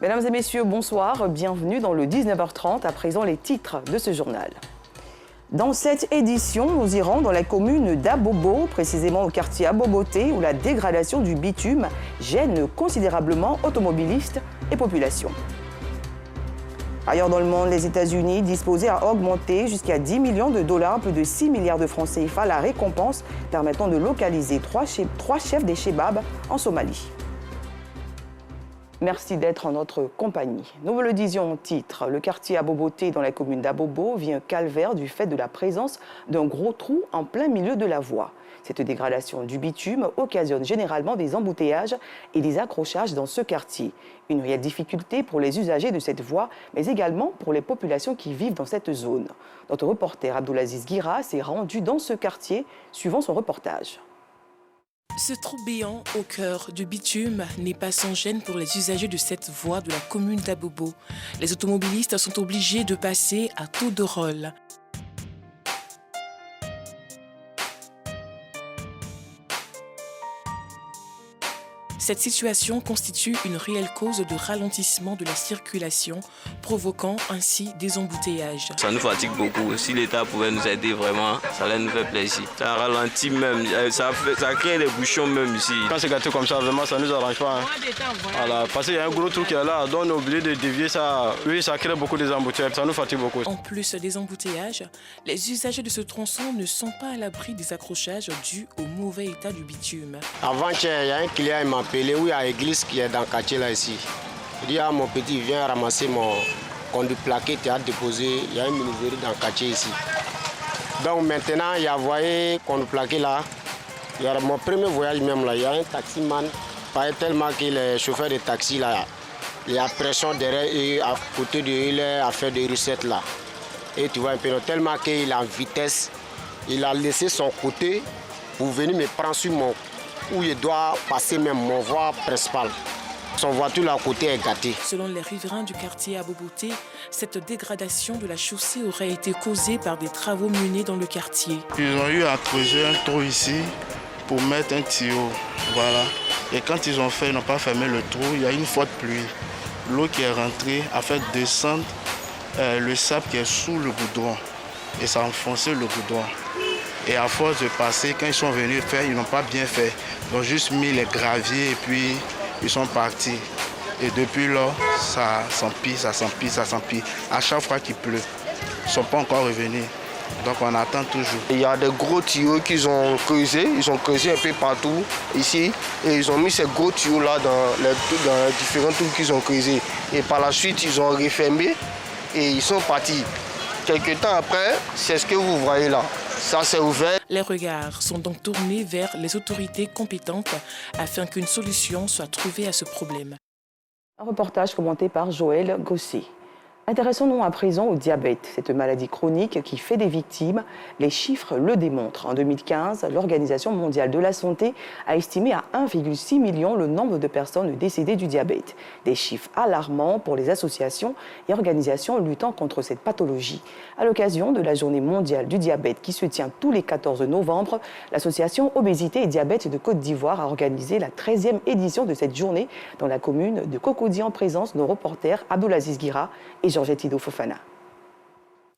Mesdames et messieurs, bonsoir. Bienvenue dans le 19h30. À présent, les titres de ce journal. Dans cette édition, nous irons dans la commune d'Abobo, précisément au quartier Aboboté, où la dégradation du bitume gêne considérablement automobilistes et population. Ailleurs dans le monde, les États-Unis disposaient à augmenter jusqu'à 10 millions de dollars, plus de 6 milliards de francs CFA, la récompense permettant de localiser trois chefs des Chebabs en Somalie. Merci d'être en notre compagnie. Nous vous le disions en titre, le quartier Aboboté dans la commune d'Abobo vit un calvaire du fait de la présence d'un gros trou en plein milieu de la voie. Cette dégradation du bitume occasionne généralement des embouteillages et des accrochages dans ce quartier. Une réelle difficulté pour les usagers de cette voie, mais également pour les populations qui vivent dans cette zone. Notre reporter Abdoulaziz Guira s'est rendu dans ce quartier, suivant son reportage. Ce trou béant au cœur du bitume n'est pas sans gêne pour les usagers de cette voie de la commune d'Abobo. Les automobilistes sont obligés de passer à tour de rôle. Cette situation constitue une réelle cause de ralentissement de la circulation, provoquant ainsi des embouteillages. Ça nous fatigue beaucoup. Si l'État pouvait nous aider vraiment, ça allait nous faire plaisir. Ça ralentit même, ça crée des bouchons même ici. Quand c'est gâté comme ça, vraiment, ça ne nous arrange pas. Voilà, parce qu'il y a un gros trou qui est là, donc on est obligé de dévier ça. Oui, ça crée beaucoup d'embouteillages, ça nous fatigue beaucoup. En plus des embouteillages, les usagers de ce tronçon ne sont pas à l'abri des accrochages dus au mauvais état du bitume. Avant-hier, il y a un client qui m'a appelé, oui, à l'église qui est dans le quartier là ici. Il dit, ah, mon petit, viens ramasser mon conduit plaqué, tu as déposé, il y a une menuiserie dans le quartier ici. Donc maintenant, il y a voyé conduit plaqué là. Il y a mon premier voyage même là, il y a un taximan, tellement que les chauffeurs de taxi là, il y a pression derrière et à côté de lui, il a fait des recettes là. Et tu vois un peu, tellement qu'il est en vitesse, il a laissé son côté pour venir me prendre sur mon où il doit passer même mon voie principale. Son voiture là à côté est gâtée. Selon les riverains du quartier Aboboté, cette dégradation de la chaussée aurait été causée par des travaux menés dans le quartier. Ils ont eu à creuser un trou ici pour mettre un tuyau. Voilà. Et quand ils ont fait, ils n'ont pas fermé le trou, il y a une forte pluie. L'eau qui est rentrée a fait descendre le sable qui est sous le goudron. Et ça a enfoncé le goudron. Et à force de passer, quand ils sont venus faire, ils n'ont pas bien fait. Ils ont juste mis les graviers et puis ils sont partis. Et depuis là, ça s'empile, ça s'empile, ça s'empile. À chaque fois qu'il pleut, ils ne sont pas encore revenus. Donc on attend toujours. Il y a des gros tuyaux qu'ils ont creusés. Ils ont creusé un peu partout ici. Et ils ont mis ces gros tuyaux là dans les différents trous qu'ils ont creusés. Et par la suite, ils ont refermé et ils sont partis. Quelques temps après, c'est ce que vous voyez là. Ça s'est ouvert. Les regards sont donc tournés vers les autorités compétentes afin qu'une solution soit trouvée à ce problème. Un reportage commenté par Joël Gossé. Intéressons-nous à présent au diabète, cette maladie chronique qui fait des victimes. Les chiffres le démontrent. En 2015, l'Organisation mondiale de la santé a estimé à 1,6 million le nombre de personnes décédées du diabète. Des chiffres alarmants pour les associations et organisations luttant contre cette pathologie. À l'occasion de la Journée mondiale du diabète qui se tient tous les 14 novembre, l'association Obésité et Diabète de Côte d'Ivoire a organisé la 13e édition de cette journée dans la commune de Cocody en présence de nos reporters Abdoulaziz Guira et Georgette Ido Fofana.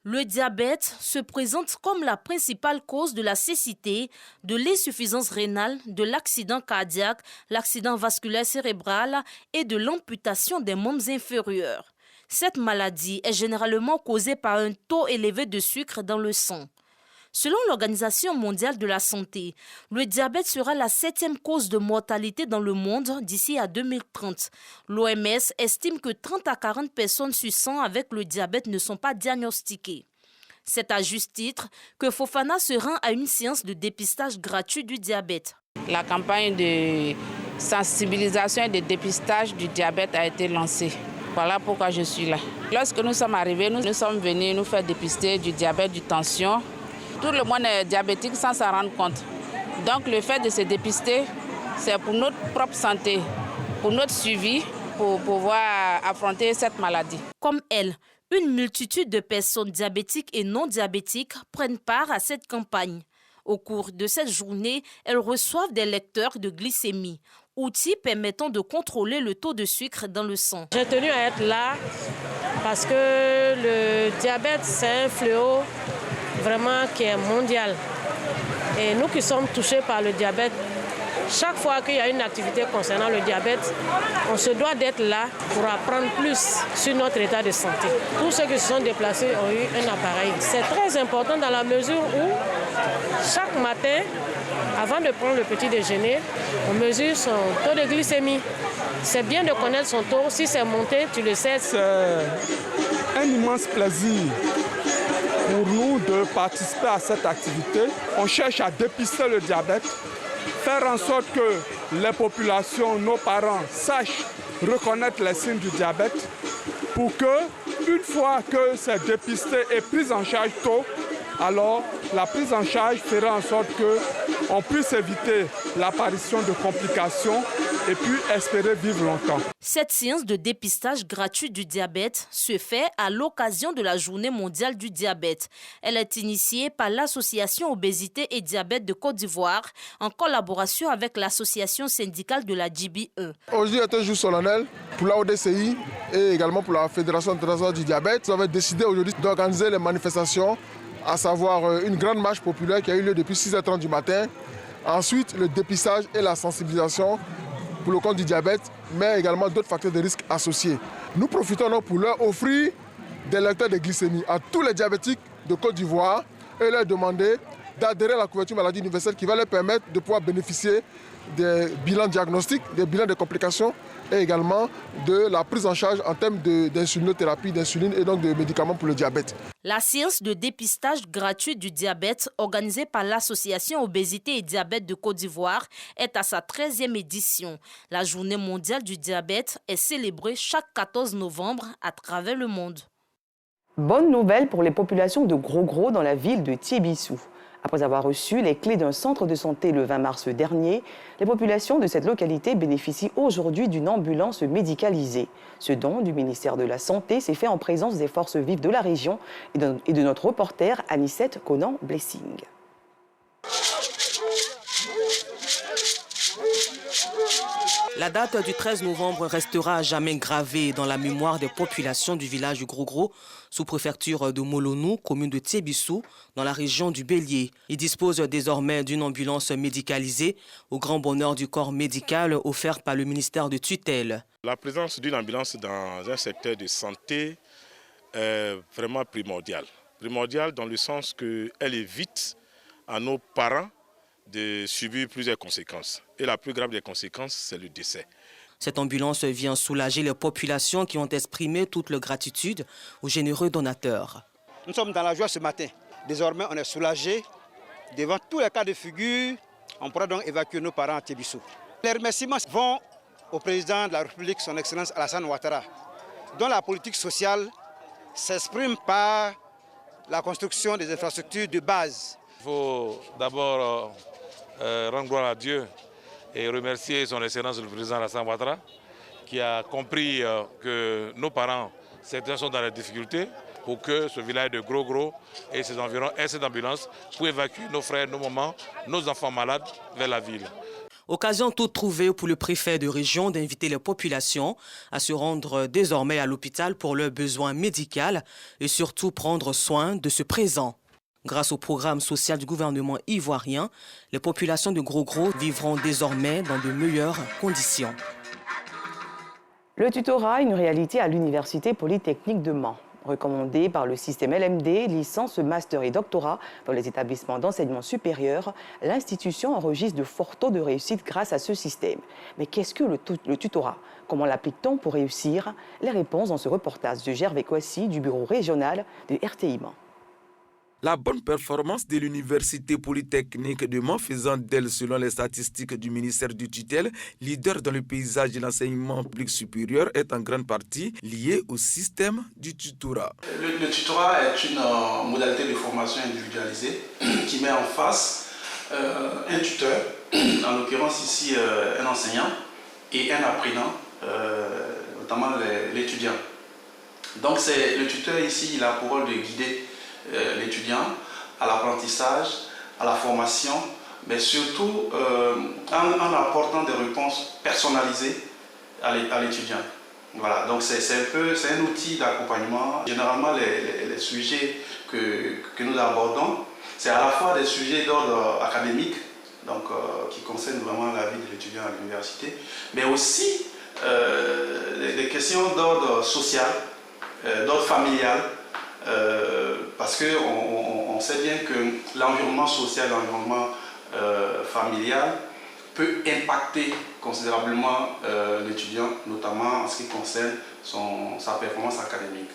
Le diabète se présente comme la principale cause de la cécité, de l'insuffisance rénale, de l'accident cardiaque, l'accident vasculaire cérébral et de l'amputation des membres inférieurs. Cette maladie est généralement causée par un taux élevé de sucre dans le sang. Selon l'Organisation mondiale de la santé, le diabète sera la 7e cause de mortalité dans le monde d'ici à 2030. L'OMS estime que 30 à 40 personnes sur 100 avec le diabète ne sont pas diagnostiquées. C'est à juste titre que Fofana se rend à une séance de dépistage gratuit du diabète. La campagne de sensibilisation et de dépistage du diabète a été lancée. Voilà pourquoi je suis là. Lorsque nous sommes arrivés, nous sommes venus nous faire dépister du diabète, du tension. Tout le monde est diabétique sans s'en rendre compte. Donc le fait de se dépister, c'est pour notre propre santé, pour notre suivi, pour pouvoir affronter cette maladie. Comme elle, une multitude de personnes diabétiques et non diabétiques prennent part à cette campagne. Au cours de cette journée, elles reçoivent des lecteurs de glycémie. outil permettant de contrôler le taux de sucre dans le sang. J'ai tenu à être là parce que le diabète, c'est un fléau vraiment qui est mondial. Et nous qui sommes touchés par le diabète, chaque fois qu'il y a une activité concernant le diabète, on se doit d'être là pour apprendre plus sur notre état de santé. Tous ceux qui se sont déplacés ont eu un appareil. C'est très important dans la mesure où chaque matin, avant de prendre le petit déjeuner, on mesure son taux de glycémie. C'est bien de connaître son taux. Si c'est monté, tu le sais. C'est un immense plaisir pour nous de participer à cette activité. On cherche à dépister le diabète, faire en sorte que les populations, nos parents, sachent reconnaître les signes du diabète pour que, une fois que c'est dépisté et pris en charge tôt, alors la prise en charge fera en sorte qu'on puisse éviter l'apparition de complications et puis espérer vivre longtemps. Cette séance de dépistage gratuit du diabète se fait à l'occasion de la Journée mondiale du diabète. Elle est initiée par l'Association Obésité et Diabète de Côte d'Ivoire en collaboration avec l'Association syndicale de la JB1. Aujourd'hui est un jour solennel pour la ODCI et également pour la Fédération internationale du diabète. Nous avons décidé aujourd'hui d'organiser les manifestations, à savoir une grande marche populaire qui a eu lieu depuis 6h30 du matin. Ensuite, le dépistage et la sensibilisation pour le compte du diabète, mais également d'autres facteurs de risque associés. Nous profitons donc pour leur offrir des lecteurs de glycémie à tous les diabétiques de Côte d'Ivoire et leur demander d'adhérer à la couverture maladie universelle qui va leur permettre de pouvoir bénéficier des bilans diagnostiques, des bilans de complications et également de la prise en charge en termes d'insulinothérapie, d'insuline et donc de médicaments pour le diabète. La séance de dépistage gratuit du diabète organisée par l'Association Obésité et Diabète de Côte d'Ivoire est à sa 13e édition. La Journée mondiale du diabète est célébrée chaque 14 novembre à travers le monde. Bonne nouvelle pour les populations de Gros-Gros dans la ville de Tiébissou. Après avoir reçu les clés d'un centre de santé le 20 mars dernier, les populations de cette localité bénéficient aujourd'hui d'une ambulance médicalisée. Ce don du ministère de la Santé s'est fait en présence des forces vives de la région et de notre reporter Anicette Conan-Blessing. La date du 13 novembre restera à jamais gravée dans la mémoire des populations du village du Gros-Gros, sous-préfecture de Molonou, commune de Tiébissou, dans la région du Bélier. Ils disposent désormais d'une ambulance médicalisée, au grand bonheur du corps médical offert par le ministère de tutelle. La présence d'une ambulance dans un secteur de santé est vraiment primordiale. Primordiale dans le sens qu'elle évite à nos parents de subir plusieurs conséquences. Et la plus grave des conséquences, c'est le décès. Cette ambulance vient soulager les populations qui ont exprimé toute leur gratitude aux généreux donateurs. Nous sommes dans la joie ce matin. Désormais, on est soulagés. Devant tous les cas de figure, on pourra donc évacuer nos parents à Tiébissou. Les remerciements vont au président de la République, son Excellence Alassane Ouattara, dont la politique sociale s'exprime par la construction des infrastructures de base. Il faut d'abord rendre gloire à Dieu et remercier son Excellence le président Alassane Ouattara qui a compris que nos parents, certains sont dans la difficulté pour que ce village de Gros-Gros et ses environs ait cette ambulance pour évacuer nos frères, nos mamans, nos enfants malades vers la ville. Occasion toute trouvée pour le préfet de région d'inviter les populations à se rendre désormais à l'hôpital pour leurs besoins médicaux et surtout prendre soin de ce présent. Grâce au programme social du gouvernement ivoirien, les populations de Gros-Gros vivront désormais dans de meilleures conditions. Le tutorat, une réalité à l'Université Polytechnique de Mans. Recommandé par le système LMD, licence, master et doctorat dans les établissements d'enseignement supérieur, l'institution enregistre de forts taux de réussite grâce à ce système. Mais qu'est-ce que le tutorat? Comment l'applique-t-on pour réussir? Les réponses dans ce reportage de Gervais Kouassi du bureau régional de RTI Mans. La bonne performance de l'Université Polytechnique de Mans faisant d'elle, selon les statistiques du ministère du tutelle, leader dans le paysage de l'enseignement public supérieur, est en grande partie liée au système du tutorat. Le tutorat est une modalité de formation individualisée qui met en face un tuteur, en l'occurrence ici un enseignant, et un apprenant, notamment l'étudiant. Donc le tuteur ici, il a pour rôle de guider l'étudiant à l'apprentissage, à la formation, mais surtout en apportant des réponses personnalisées à l'étudiant. Voilà, donc c'est un outil d'accompagnement. Généralement, les sujets que nous abordons, c'est à la fois des sujets d'ordre académique, donc qui concernent vraiment la vie de l'étudiant à l'université, mais aussi des questions d'ordre social, d'ordre familial, parce qu'on sait bien que l'environnement social, l'environnement familial peut impacter considérablement l'étudiant, notamment en ce qui concerne sa performance académique.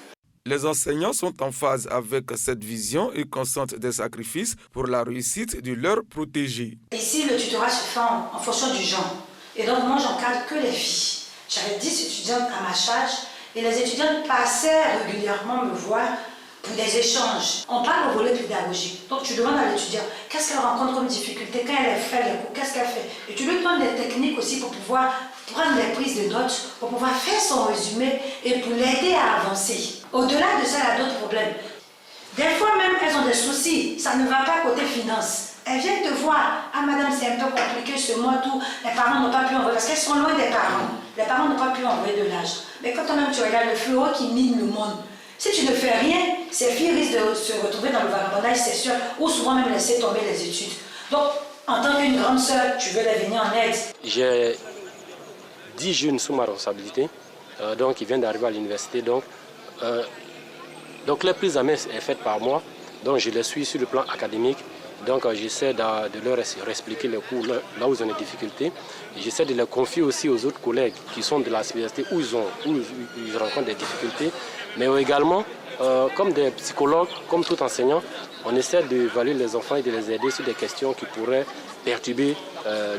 Les enseignants sont en phase avec cette vision et consentent des sacrifices pour la réussite de leurs protégés. Ici, le tutorat se fait en fonction du genre. Et donc, moi, j'encadre que les filles. J'avais 10 étudiantes à ma charge et les étudiantes passaient régulièrement me voir pour des échanges. On parle au volet pédagogique. Donc, tu demandes à l'étudiant qu'est-ce qu'elle rencontre comme difficulté quand elle fait les cours, qu'est-ce qu'elle fait. Et tu lui donnes des techniques aussi pour pouvoir prendre des prises de notes, pour pouvoir faire son résumé et pour l'aider à avancer. Au-delà de ça, il y a d'autres problèmes. Des fois même, elles ont des soucis. Ça ne va pas côté finance. Elles viennent te voir. Ah madame, c'est un peu compliqué ce mois, tout. Les parents n'ont pas pu envoyer, parce qu'elles sont loin des parents. Les parents n'ont pas pu envoyer de l'argent. Mais quand même tu regardes le fléau qui mine le monde, si tu ne fais rien, ces filles risquent de se retrouver dans le vagabondage, c'est sûr, ou souvent même laisser tomber les études. Donc, en tant qu'une grande sœur, tu veux les venir en aide. J'ai 10 jeunes sous ma responsabilité, donc ils viennent d'arriver à l'université. Donc la prise en main est faite par moi, donc je les suis sur le plan académique. Donc j'essaie de leur expliquer les cours là où ils ont des difficultés. J'essaie de les confier aussi aux autres collègues qui sont de la université où ils rencontrent des difficultés. Mais également, comme des psychologues, comme tout enseignant, on essaie d'évaluer les enfants et de les aider sur des questions qui pourraient perturber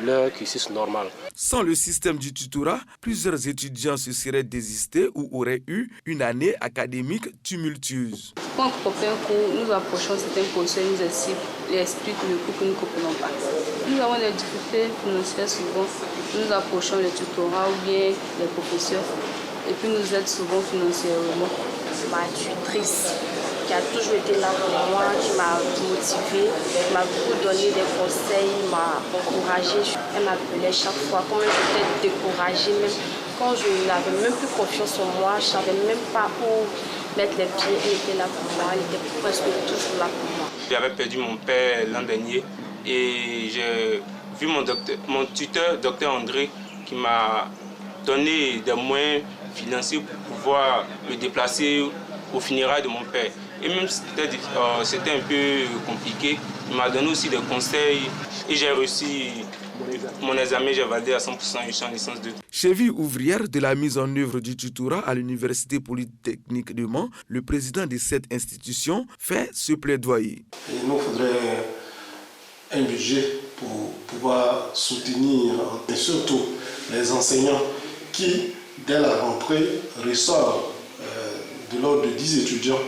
leur cursus normal. Sans le système du tutorat, plusieurs étudiants se seraient désistés ou auraient eu une année académique tumultueuse. Quand on fait un cours, nous approchons certains professeurs, nous expliquent le cours que nous ne comprenons pas. Nous avons des difficultés financières souvent. Nous approchons les tutorats ou bien les professeurs et puis nous aident souvent financièrement. Ma tutrice qui a toujours été là pour moi, qui m'a motivée, m'a beaucoup donné des conseils, m'a encouragée. Elle m'appelait chaque fois, quand j'étais découragée, même quand je n'avais même plus confiance en moi, je ne savais même pas où mettre les pieds. Elle était là pour moi, elle était presque toujours là pour moi. J'avais perdu mon père l'an dernier et j'ai vu mon tuteur, docteur André, qui m'a donné des moyens financiers pour pouvoir me déplacer au funérailles de mon père. Et même si c'était un peu compliqué, il m'a donné aussi des conseils et j'ai réussi mon examen, j'ai validé à 100% et je suis en licence 2. Cheville ouvrière de la mise en œuvre du tutorat à l'Université Polytechnique de Mans, le président de cette institution fait ce plaidoyer. Il nous faudrait un budget pour pouvoir soutenir et surtout les enseignants qui, dès la rentrée, reçoivent de l'ordre de 10 étudiants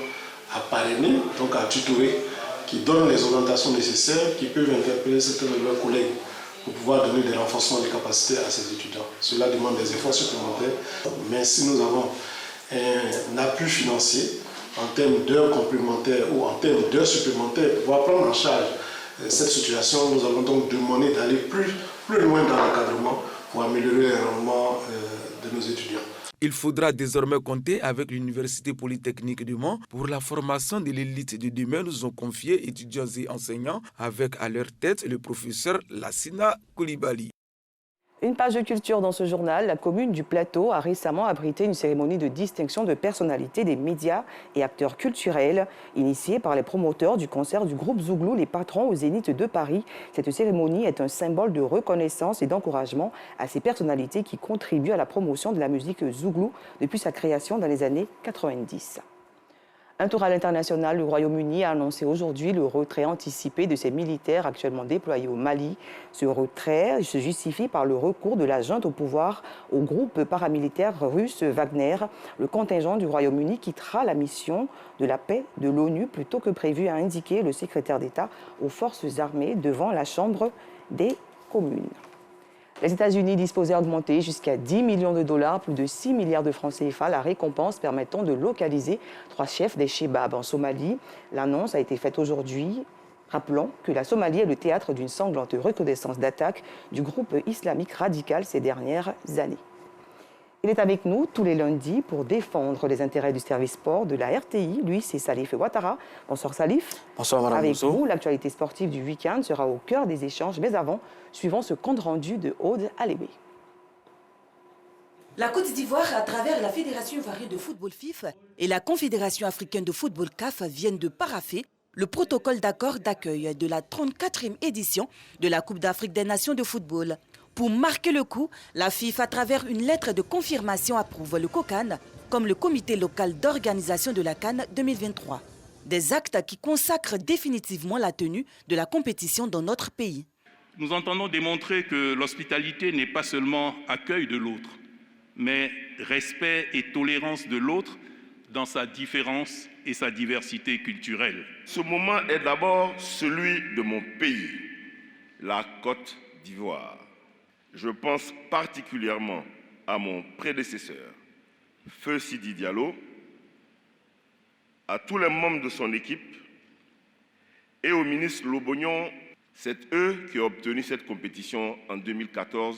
à parrainer, donc à tutorer, qui donnent les orientations nécessaires, qui peuvent interpeller certains de leurs collègues pour pouvoir donner des renforcements de capacités à ces étudiants. Cela demande des efforts supplémentaires, mais si nous avons un appui financier en termes d'heures complémentaires ou en termes d'heures supplémentaires pour pouvoir prendre en charge cette situation, nous allons donc demander d'aller plus loin dans l'encadrement pour améliorer le rendement de nos étudiants. Il faudra désormais compter avec l'Université Polytechnique de Mans pour la formation de l'élite de demain, nous ont confié étudiants et enseignants avec à leur tête le professeur Lassina Koulibaly. Une page de culture dans ce journal. La commune du Plateau a récemment abrité une cérémonie de distinction de personnalités des médias et acteurs culturels initiée par les promoteurs du concert du groupe Zouglou, les patrons au Zénith de Paris. Cette cérémonie est un symbole de reconnaissance et d'encouragement à ces personnalités qui contribuent à la promotion de la musique Zouglou depuis sa création dans les années 90. Un tour à l'international, le Royaume-Uni a annoncé aujourd'hui le retrait anticipé de ses militaires actuellement déployés au Mali. Ce retrait se justifie par le recours de la junte au pouvoir au groupe paramilitaire russe Wagner. Le contingent du Royaume-Uni quittera la mission de la paix de l'ONU plus tôt que prévu, a indiqué le secrétaire d'État aux forces armées devant la Chambre des communes. Les États-Unis disposaient d'augmenter jusqu'à 10 millions de dollars, plus de 6 milliards de francs CFA, la récompense permettant de localiser 3 chefs des Chebab en Somalie. L'annonce a été faite aujourd'hui Rappelons que la Somalie est le théâtre d'une sanglante recrudescence d'attaques du groupe islamique radical ces dernières années. Il est avec nous tous les lundis pour défendre les intérêts du service sport de la RTI. Lui, c'est Salif Ouattara. Bonsoir Salif. Bonsoir Madame Avec Rousseau. vous, l'actualité sportive du week-end sera au cœur des échanges. Mais avant, suivons ce compte rendu de Aude Alébé. La Côte d'Ivoire, à travers la Fédération ivoirienne de football FIF et la Confédération africaine de football CAF, viennent de paraffer le protocole d'accord d'accueil de la 34e édition de la Coupe d'Afrique des Nations de football. Pour marquer le coup, la FIFA, à travers une lettre de confirmation, approuve le COCAN comme le comité local d'organisation de la CAN 2023. Des actes qui consacrent définitivement la tenue de la compétition dans notre pays. Nous entendons démontrer que l'hospitalité n'est pas seulement accueil de l'autre, mais respect et tolérance de l'autre dans sa différence et sa diversité culturelle. Ce moment est d'abord celui de mon pays, la Côte d'Ivoire. Je pense particulièrement à mon prédécesseur, Feu Sidi Diallo, à tous les membres de son équipe et au ministre Lobognon. C'est eux qui ont obtenu cette compétition en 2014.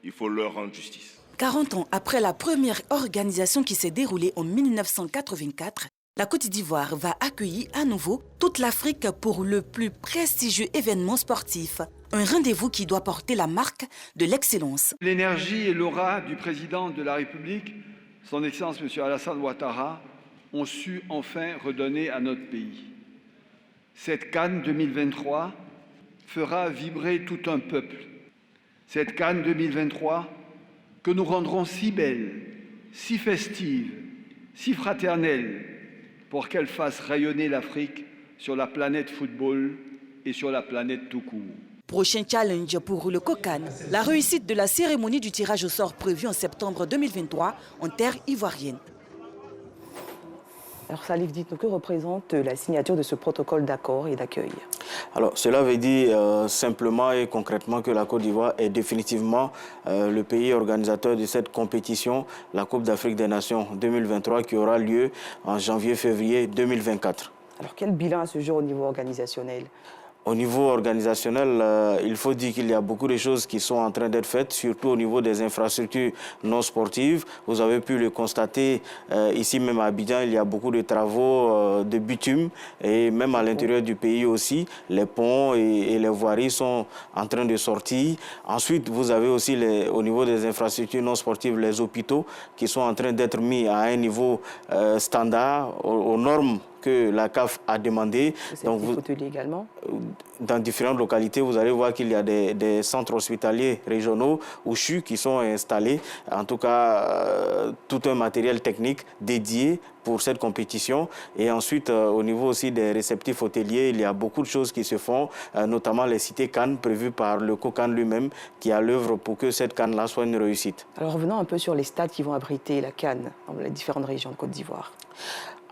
Il faut leur rendre justice. 40 ans après la première organisation qui s'est déroulée en 1984, la Côte d'Ivoire va accueillir à nouveau toute l'Afrique pour le plus prestigieux événement sportif. Un rendez-vous qui doit porter la marque de l'excellence. L'énergie et l'aura du président de la République, son Excellence M. Alassane Ouattara, ont su enfin redonner à notre pays. Cette CAN 2023 fera vibrer tout un peuple. Cette CAN 2023 que nous rendrons si belle, si festive, si fraternelle, pour qu'elle fasse rayonner l'Afrique sur la planète football et sur la planète tout court. Prochain challenge pour le COCAN, la réussite de la cérémonie du tirage au sort prévue en septembre 2023 en terre ivoirienne. Alors Salif, dites-nous, que représente la signature de ce protocole d'accord et d'accueil? Alors, cela veut dire simplement et concrètement que la Côte d'Ivoire est définitivement le pays organisateur de cette compétition, la Coupe d'Afrique des Nations 2023, qui aura lieu en janvier-février 2024. Alors, quel bilan à ce jour au niveau organisationnel? Au niveau organisationnel, il faut dire qu'il y a beaucoup de choses qui sont en train d'être faites, surtout au niveau des infrastructures non sportives. Vous avez pu le constater ici même à Abidjan, il y a beaucoup de travaux de bitume et même à l'intérieur du pays aussi, les ponts et les voiries sont en train de sortir. Ensuite, vous avez aussi au niveau des infrastructures non sportives, les hôpitaux qui sont en train d'être mis à un niveau standard, aux normes que la CAF a demandé. Donc également. Dans différentes localités, vous allez voir qu'il y a des centres hospitaliers régionaux ou CHU qui sont installés. En tout cas, tout un matériel technique dédié pour cette compétition. Et ensuite, au niveau aussi des réceptifs hôteliers, il y a beaucoup de choses qui se font, notamment les cités CAN prévues par le COCAN lui-même, qui est à l'œuvre pour que cette CAN-là soit une réussite. Alors revenons un peu sur les stades qui vont abriter la CAN dans les différentes régions de Côte d'Ivoire.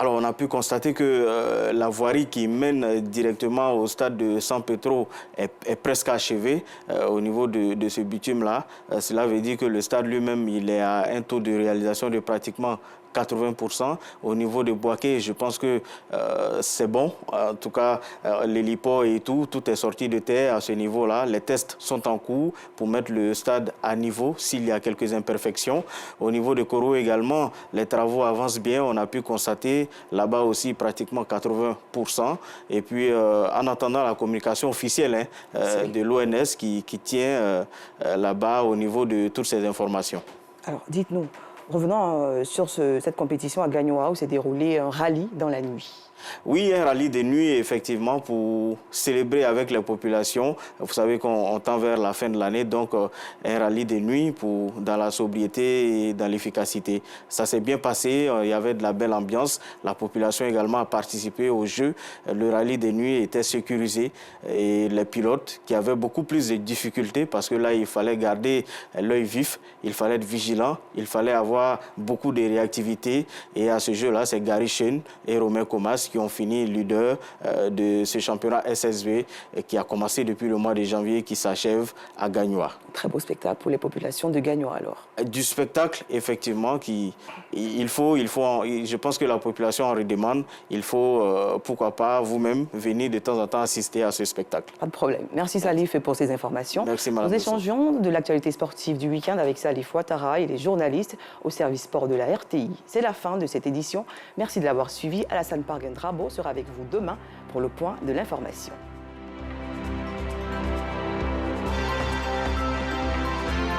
Alors, on a pu constater que la voirie qui mène directement au stade de San Pedro est presque achevée au niveau de ce bitume-là. Cela veut dire que le stade lui-même, il est à un taux de réalisation de pratiquement 80%. Au niveau de Boaké, je pense que c'est bon. En tout cas, l'héliport et tout est sorti de terre à ce niveau-là. Les tests sont en cours pour mettre le stade à niveau s'il y a quelques imperfections. Au niveau de Koro également, les travaux avancent bien. On a pu constater là-bas aussi pratiquement 80%. Et puis, en attendant la communication officielle de l'ONS qui tient là-bas au niveau de toutes ces informations. Alors, dites-nous, revenons sur cette compétition à Gagnoa où s'est déroulé un rallye dans la nuit. Oui, un rallye de nuit, effectivement, pour célébrer avec les populations. Vous savez qu'on tend vers la fin de l'année, donc un rallye de nuit dans la sobriété et dans l'efficacité. Ça s'est bien passé, il y avait de la belle ambiance. La population également a participé au jeu. Le rallye de nuit était sécurisé et les pilotes qui avaient beaucoup plus de difficultés parce que là, il fallait garder l'œil vif, il fallait être vigilant, il fallait avoir voit beaucoup de réactivité. Et à ce jeu-là, c'est Gary Chen et Romain Comas qui ont fini leader de ce championnat SSV qui a commencé depuis le mois de janvier, qui s'achève à Gagnoa. Très beau spectacle pour les populations de Gagnoa alors. Du spectacle, effectivement, je pense que la population en redemande. Il faut, pourquoi pas, vous-même, venir de temps en temps assister à ce spectacle. Pas de problème. Merci Salif pour ces informations. Merci Madame. Nous échangeons de l'actualité sportive du week-end avec Salif Ouattara et les journalistes au service sport de la RTI. C'est la fin de cette édition. Merci de l'avoir suivi. Alassane Pargendrabo sera avec vous demain pour le point de l'information.